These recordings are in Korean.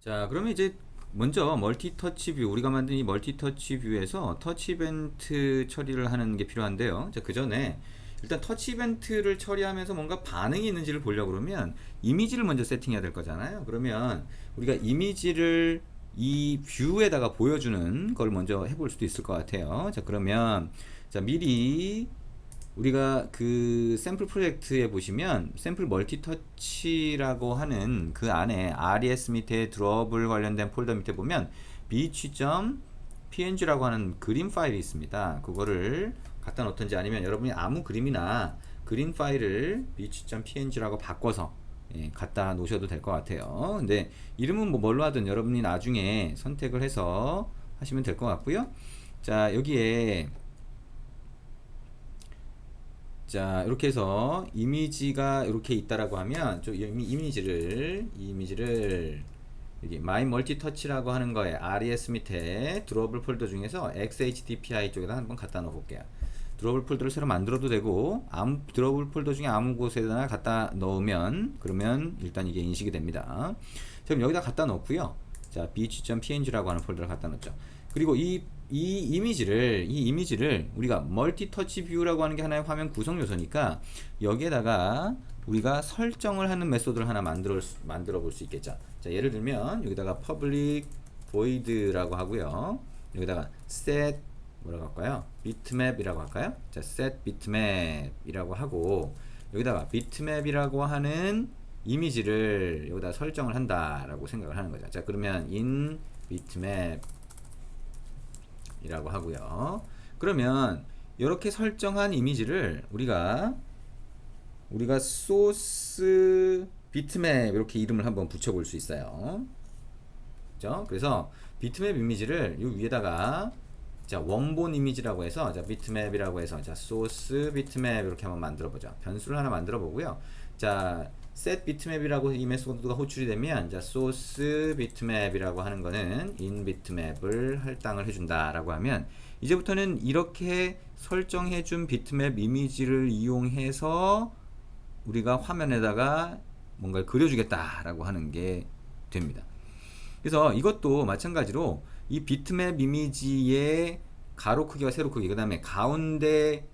자, 그러면 이제 먼저 멀티 터치 뷰, 우리가 만든 이 멀티 터치 뷰에서 터치 이벤트 처리를 하는 게 필요한데요. 자, 그 전에 일단 터치 이벤트를 처리하면서 뭔가 반응이 있는지를 보려고 그러면 이미지를 먼저 세팅해야 될 거잖아요. 그러면 우리가 이미지를 이 뷰에다가 보여주는 걸 먼저 해볼 수도 있을 것 같아요. 자, 그러면 자, 미리 우리가 그 샘플 프로젝트에 보시면 샘플 멀티터치라고 하는 그 안에 res 밑에 드롭을 관련된 폴더 밑에 보면 beach.png라고 하는 그림 파일이 있습니다. 그거를 갖다 놓든지 아니면 여러분이 아무 그림이나 그림 파일을 beach.png라고 바꿔서 갖다 놓으셔도 될 것 같아요. 근데 이름은 뭐 뭘로 하든 여러분이 나중에 선택을 해서 하시면 될 것 같고요. 자, 여기에 자, 이렇게 해서 이미지가 이렇게 있다라고 하면 이 이미지를 여기 My Multi Touch라고 하는 거에 res 밑에 드로블 폴더 중에서 xhdpi 쪽에다 한번 갖다 넣어 볼게요. 드로블 폴더를 새로 만들어도 되고 드로블 폴더 중에 아무 곳에나 갖다 넣으면 그러면 일단 이게 인식이 됩니다. 그럼 여기다 갖다 넣고요. 자, beach.png라고 하는 폴더를 갖다 넣었죠. 그리고 이 이미지를 우리가 멀티 터치 뷰라고 하는 게 하나의 화면 구성 요소니까 여기에다가 우리가 설정을 하는 메소드를 하나 만들어 볼 수 있겠죠. 자, 예를 들면 여기다가 public void라고 하고요. 여기다가 set 뭐라고 할까요? bitmap이라고 할까요? 자, set bitmap이라고 하고 여기다가 bitmap이라고 하는 이미지를 여기다 설정을 한다라고 생각을 하는 거죠. 자, 그러면 in bitmap 이라고 하고요. 그러면 이렇게 설정한 이미지를 우리가 소스 비트맵 이렇게 이름을 한번 붙여볼 수 있어요. 그죠? 그래서 비트맵 이미지를 이 위에다가 자, 원본 이미지라고 해서 자, 비트맵이라고 해서 자, 소스 비트맵 이렇게 한번 만들어 보죠. 변수를 하나 만들어 보고요. 자, set 비트맵이라고 이 메소드가 호출이 되면 자, 소스 비트맵이라고 하는 거는 in 비트맵을 할당을 해준다라고 하면 이제부터는 이렇게 설정해 준 비트맵 이미지를 이용해서 우리가 화면에다가 뭔가를 그려주겠다라고 하는 게 됩니다. 그래서 이것도 마찬가지로 이 비트맵 이미지의 가로 크기와 세로 크기, 그 다음에 가운데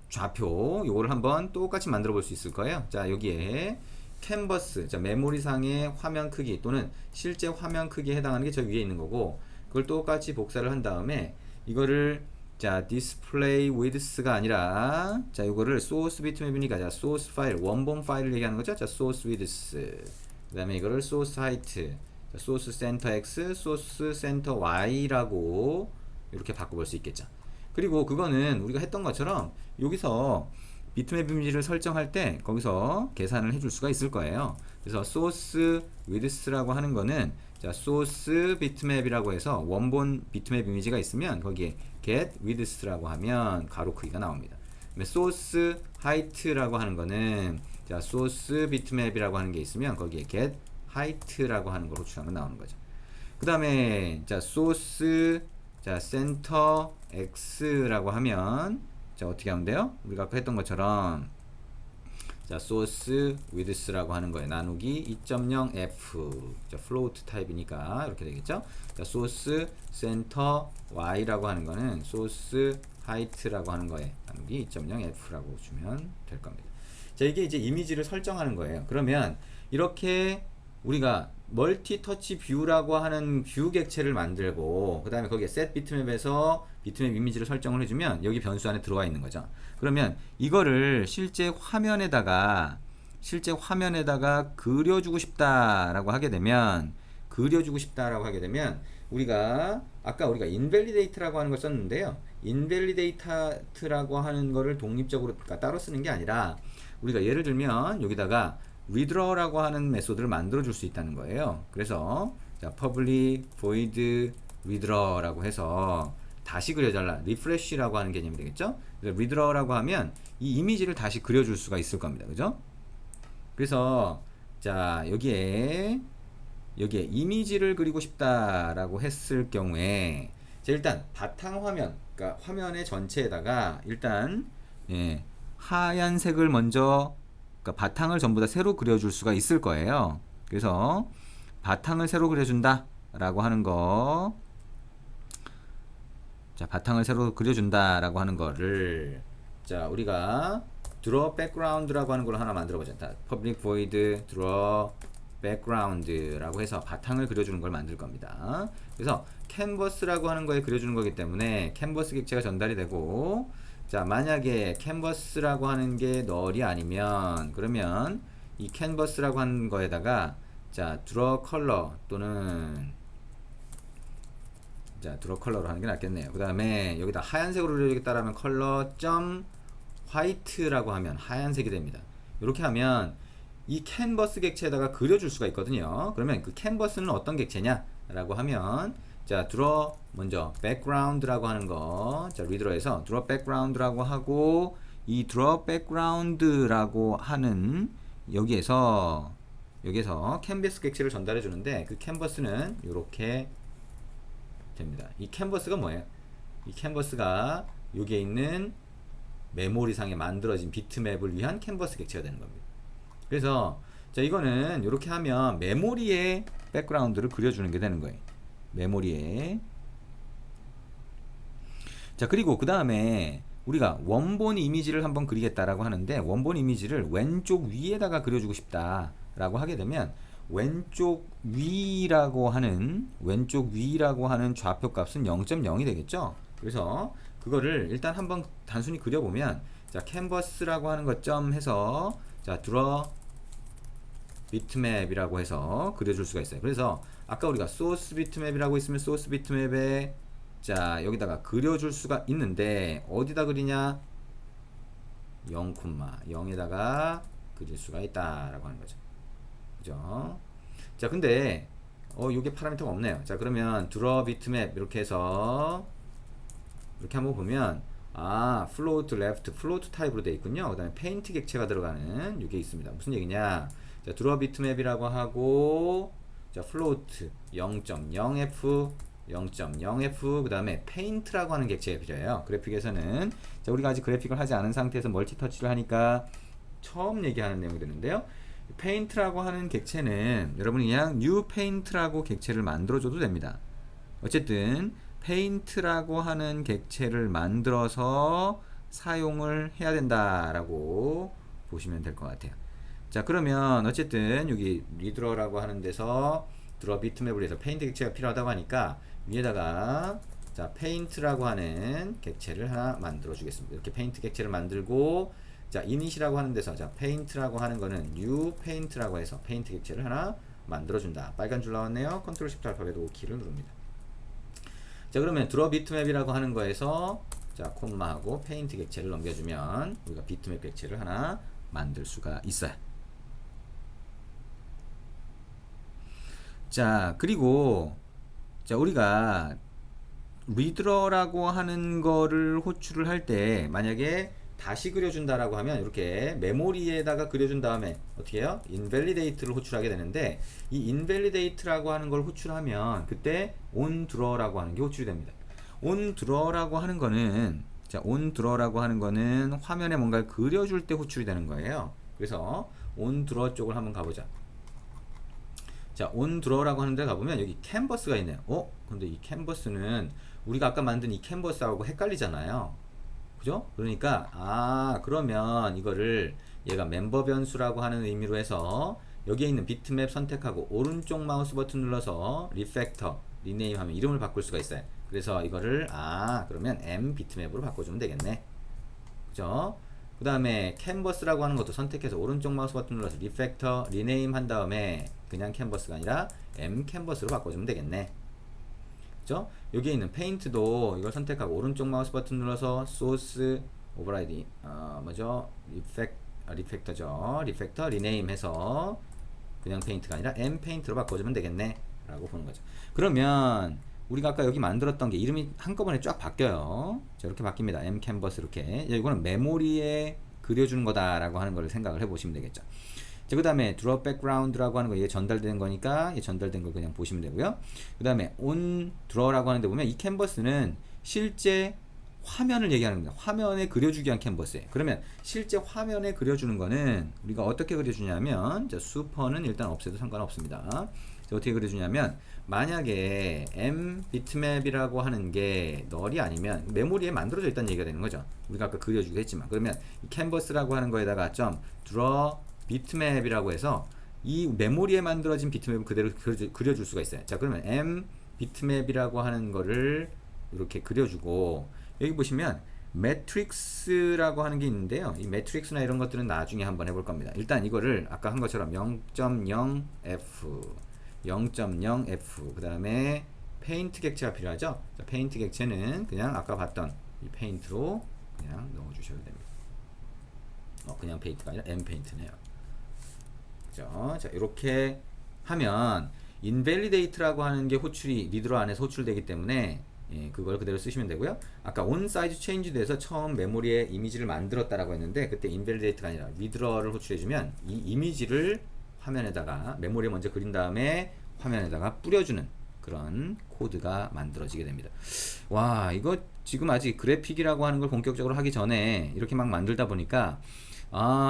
좌표 요거를 한번 똑같이 만들어 볼 수 있을 거예요. 자, 여기에 캔버스, 자, 메모리상의 화면 크기 또는 실제 화면 크기에 해당하는 게 저 위에 있는 거고, 그걸 똑같이 복사를 한 다음에 이거를 자, display width가 아니라 자, 이거를 source bitmap이니까 자, source 파일, 원본 파일을 얘기하는 거죠. 자, source width. 그 다음에 이거를 source height, 자, source center x, source center y라고 이렇게 바꿔볼 수 있겠죠. 그리고 그거는 우리가 했던 것처럼 여기서 비트맵 이미지를 설정할 때 거기서 계산을 해줄 수가 있을 거예요. 그래서 source width라고 하는 거는 자, source bitmap이라고 해서 원본 비트맵 이미지가 있으면 거기에 get width라고 하면 가로 크기가 나옵니다. source height라고 하는 거는 자, source bitmap이라고 하는 게 있으면 거기에 get height라고 하는 걸 호출하면 나오는 거죠. 그 다음에 자, source 자, center x라고 하면 자, 어떻게 하면 돼요? 우리가 아까 했던 것처럼 자, source width라고 하는 거에 나누기 2.0f 자, float 타입이니까 이렇게 되겠죠? 자, source center y라고 하는 거는 source height라고 하는 거에 나누기 2.0f라고 주면 될 겁니다. 자, 이게 이제 이미지를 설정하는 거예요. 그러면 이렇게 우리가 멀티 터치 뷰라고 하는 뷰 객체를 만들고 그 다음에 거기에 set 비트맵에서 비트맵 이미지를 설정을 해주면 여기 변수 안에 들어와 있는 거죠. 그러면 이거를 실제 화면에다가 그려주고 싶다라고 하게 되면 우리가 아까 우리가 invalidate라고 하는 걸 썼는데요. invalidate라고 하는 거를 독립적으로 그러니까 따로 쓰는 게 아니라 우리가 예를 들면 여기다가 redraw라고 하는 메소드를 만들어 줄 수 있다는 거예요. 그래서 자, public void redraw라고 해서 다시 그려달라, refresh라고 하는 개념이 되겠죠. 그래서 redraw라고 하면 이 이미지를 다시 그려줄 수가 있을 겁니다. 그죠? 그래서 자, 여기에 이미지를 그리고 싶다라고 했을 경우에 자, 일단 바탕 화면, 그러니까 화면의 전체에다가 일단 하얀색을 먼저 그러니까 바탕을 전부 다 새로 그려줄 수가 있을 거예요. 그래서 바탕을 새로 그려준다 라고 하는 거. 자, 바탕을 새로 그려준다 라고 하는 거를, 자, 우리가 draw background라고 하는 걸 하나 만들어 보자. public void draw background라고 해서 바탕을 그려주는 걸 만들 겁니다. 그래서 canvas라고 하는 거에 그려주는 거기 때문에 canvas 객체가 전달이 되고, 자, 만약에 canvas라고 하는 게 널이 아니면, 그러면 이 canvas라고 하는 거에다가, 자, draw color 또는, 자, draw color로 하는 게 낫겠네요. 그 다음에 여기다 하얀색으로 그려주겠다라면 color 점 화이트라고 하면 하얀색이 됩니다. 이렇게 하면 이 캔버스 객체에다가 그려줄 수가 있거든요. 그러면 그 캔버스는 어떤 객체냐 라고 하면, 자, draw 먼저 background라고 하는 거, 자, 리드러에서 draw background라고 하고, 이 draw background라고 하는 여기에서 캔버스 객체를 전달해 주는데, 그 캔버스는 이렇게 됩니다. 이 캔버스가 뭐예요? 이 캔버스가 여기에 있는 메모리상에 만들어진 비트맵을 위한 캔버스 객체가 되는 겁니다. 그래서, 자, 이거는 이렇게 하면 메모리에 백그라운드를 그려주는 게 되는 거예요. 메모리에. 자, 그리고 그 다음에 우리가 원본 이미지를 한번 그리겠다라고 하는데, 원본 이미지를 왼쪽 위에다가 그려주고 싶다라고 하게 되면, 왼쪽 위라고 하는 좌표 값은 0.0이 되겠죠. 그래서 그거를 일단 한번 단순히 그려보면, 자, 캔버스라고 하는 것 점 해서, 자, draw bitmap이라고 해서 그려줄 수가 있어요. 그래서 아까 우리가 source bitmap이라고 있으면 source bitmap에, 자, 여기다가 그려줄 수가 있는데, 어디다 그리냐? 0,0에다가 그릴 수가 있다라고 하는 거죠. 그죠? 자, 근데 요게 파라미터가 없네요. 자, 그러면 draw bitmap 이렇게 해서 이렇게 한번 보면, 아, float left, float 타입으로 되어 있군요. 그 다음에 paint 객체가 들어가는 이게 있습니다. 무슨 얘기냐? 자, draw bitmap이라고 하고, 자, float 0.0f 0.0f 그 다음에 paint라고 하는 객체가 필요해요. 그래픽에서는. 자, 우리가 아직 그래픽을 하지 않은 상태에서 멀티터치를 하니까 처음 얘기하는 내용이 되는데요. paint라고 하는 객체는 여러분이 그냥 new paint라고 객체를 만들어줘도 됩니다. 어쨌든 paint라고 하는 객체를 만들어서 사용을 해야 된다라고 보시면 될 것 같아요. 자, 그러면 어쨌든 여기 리드러라고 하는 데서 draw bitmap을 해서 paint 객체가 필요하다고 하니까 위에다가, 자, paint라고 하는 객체를 하나 만들어 주겠습니다. 이렇게 paint 객체를 만들고, 자, init이라고 하는 데서, 자, paint라고 하는 거는 new paint라고 해서 paint 객체를 하나 만들어 준다. 빨간 줄 나왔네요. 컨트롤 시프트 알파벳 O 키를 누릅니다. 자, 그러면 draw bitmap이라고 하는 거에서, 자, 콤마하고 paint 객체를 넘겨주면 우리가 bitmap 객체를 하나 만들 수가 있어요. 자, 그리고, 자, 우리가 리드러라고 하는 거를 호출을 할 때 만약에 다시 그려준다라고 하면 이렇게 메모리에다가 그려준 다음에 어떻게 해요? invalidate를 호출하게 되는데, 이 invalidate라고 하는 걸 호출하면 그때 onDraw라고 하는 게 호출이 됩니다. onDraw라고 하는 거는, 자, onDraw라고 하는 거는 화면에 뭔가를 그려줄 때 호출이 되는 거예요. 그래서 onDraw 쪽을 한번 가보자. 자, onDraw라고 하는 데 가보면 여기 캔버스가 있네요. 근데 이 캔버스는 우리가 아까 만든 이 캔버스하고 헷갈리잖아요. 그죠? 그러니까, 그러면 이거를 얘가 멤버 변수라고 하는 의미로 해서 여기에 있는 비트맵 선택하고 오른쪽 마우스 버튼 눌러서 리팩터, 리네임 하면 이름을 바꿀 수가 있어요. 그래서 이거를, 그러면 M 비트맵으로 바꿔주면 되겠네. 그죠? 그 다음에 캔버스라고 하는 것도 선택해서 오른쪽 마우스 버튼 눌러서 리팩터, 리네임 한 다음에 그냥 캔버스가 아니라 M 캔버스로 바꿔주면 되겠네. 그죠? 여기에 있는 페인트도 이걸 선택하고 오른쪽 마우스 버튼 눌러서 소스 오버라이드 리팩터죠. 리팩터 리네임 해서 그냥 페인트가 아니라 M 페인트로 바꿔주면 되겠네 라고 보는 거죠. 그러면 우리가 아까 여기 만들었던 게 이름이 한꺼번에 쫙 바뀌어요. 자, 이렇게 바뀝니다. M 캔버스 이렇게. 이거는 메모리에 그려주는 거다라고 하는 걸 생각을 해보시면 되겠죠. 자, 그 다음에 draw background라고 하는 거, 이게 전달된 거니까 이 전달된 걸 그냥 보시면 되고요. 그 다음에 on draw라고 하는데 보면 이 캔버스는 실제 화면을 얘기하는 겁니다. 화면에 그려주기 위한 캔버스예요. 그러면 실제 화면에 그려주는 거는 우리가 어떻게 그려주냐면, 자, 슈퍼는 일단 없애도 상관없습니다. 어떻게 그려주냐면 만약에 M 비트맵이라고 하는 게 널이 아니면 메모리에 만들어져 있다는 얘기가 되는 거죠. 우리가 아까 그려주기도 했지만 그러면 이 캔버스라고 하는 거에다가 좀 draw 비트맵이라고 해서 이 메모리에 만들어진 비트맵을 그대로 그려줄 수가 있어요. 자 그러면 M 비트맵이라고 하는 거를 이렇게 그려주고 여기 보시면 매트릭스라고 하는 게 있는데요. 이 매트릭스나 이런 것들은 나중에 한번 해볼 겁니다. 일단 이거를 아까 한 것처럼 0.0F 0.0F 그 다음에 페인트 객체가 필요하죠. 자, 페인트 객체는 그냥 아까 봤던 이 페인트로 그냥 넣어주셔도 됩니다. 그냥 페인트가 아니라 M 페인트네요. 그죠? 자 이렇게 하면 invalidate라고 하는 게 호출이 리드러 안에서 호출되기 때문에 그걸 그대로 쓰시면 되고요. 아까 on size change 돼서 처음 메모리에 이미지를 만들었다라고 했는데 그때 invalidate가 아니라 withdraw를 호출해주면 이 이미지를 화면에다가 메모리에 먼저 그린 다음에 화면에다가 뿌려주는 그런 코드가 만들어지게 됩니다. 와 이거 지금 아직 그래픽이라고 하는 걸 본격적으로 하기 전에 이렇게 막 만들다 보니까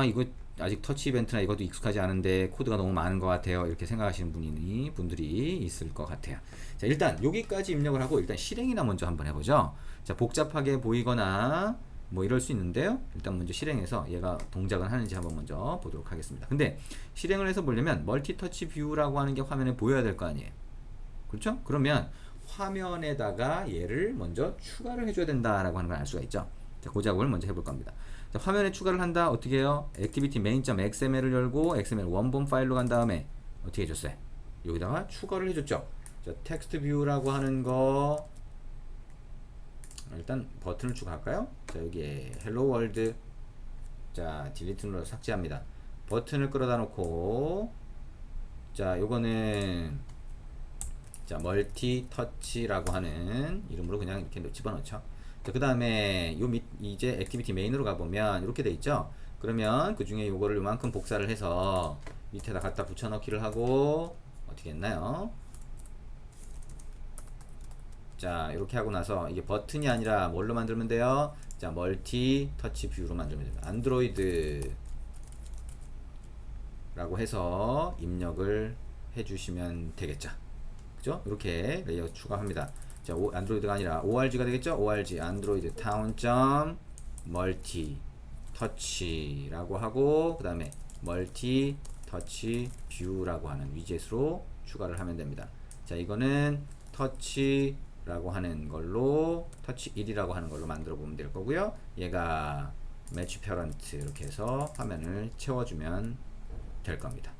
이거 아직 터치 이벤트나 이것도 익숙하지 않은데 코드가 너무 많은 것 같아요. 이렇게 생각하시는 분들이 있을 것 같아요. 자 일단 여기까지 입력을 하고 일단 실행이나 먼저 한번 해보죠. 자 복잡하게 보이거나 뭐 이럴 수 있는데요. 일단 먼저 실행해서 얘가 동작을 하는지 한번 먼저 보도록 하겠습니다. 근데 실행을 해서 보려면 멀티 터치 뷰라고 하는 게 화면에 보여야 될 거 아니에요. 그렇죠? 그러면 화면에다가 얘를 먼저 추가를 해줘야 된다라고 하는 걸 알 수가 있죠. 자, 그 작업을 먼저 해볼 겁니다. 자, 화면에 추가를 한다. 어떻게 해요? activity main.xml을 열고 xml 원본 파일로 간 다음에 어떻게 해줬어요? 여기다가 추가를 해줬죠. 자, 텍스트 뷰라고 하는 거 일단 버튼을 추가할까요? 자, 여기에 hello world 자, 딜리트 눌러서 삭제합니다. 버튼을 끌어다 놓고 자, 요거는 자, 멀티 터치라고 하는 이름으로 그냥 이렇게 집어넣죠. 그 다음에 이제 액티비티 메인으로 가보면 이렇게 돼 있죠. 그러면 그 중에 요거를 요만큼 복사를 해서 밑에다 갖다 붙여넣기를 하고 어떻게 했나요? 자 이렇게 하고 나서 이게 버튼이 아니라 뭘로 만들면 돼요? 자 멀티 터치 뷰로 만들면 됩니다. 안드로이드 라고 해서 입력을 해주시면 되겠죠. 그죠? 이렇게 레이아웃 추가합니다. 자, 안드로이드가 아니라 org가 되겠죠? org 안드로이드 town.multi 터치라고 하고 그 다음에 멀티 터치 뷰라고 하는 위젯으로 추가를 하면 됩니다. 자, 이거는 터치라고 하는 걸로 터치 1이라고 하는 걸로 만들어 보면 될 거고요. 얘가 매치 페런트 이렇게 해서 화면을 채워주면 될 겁니다.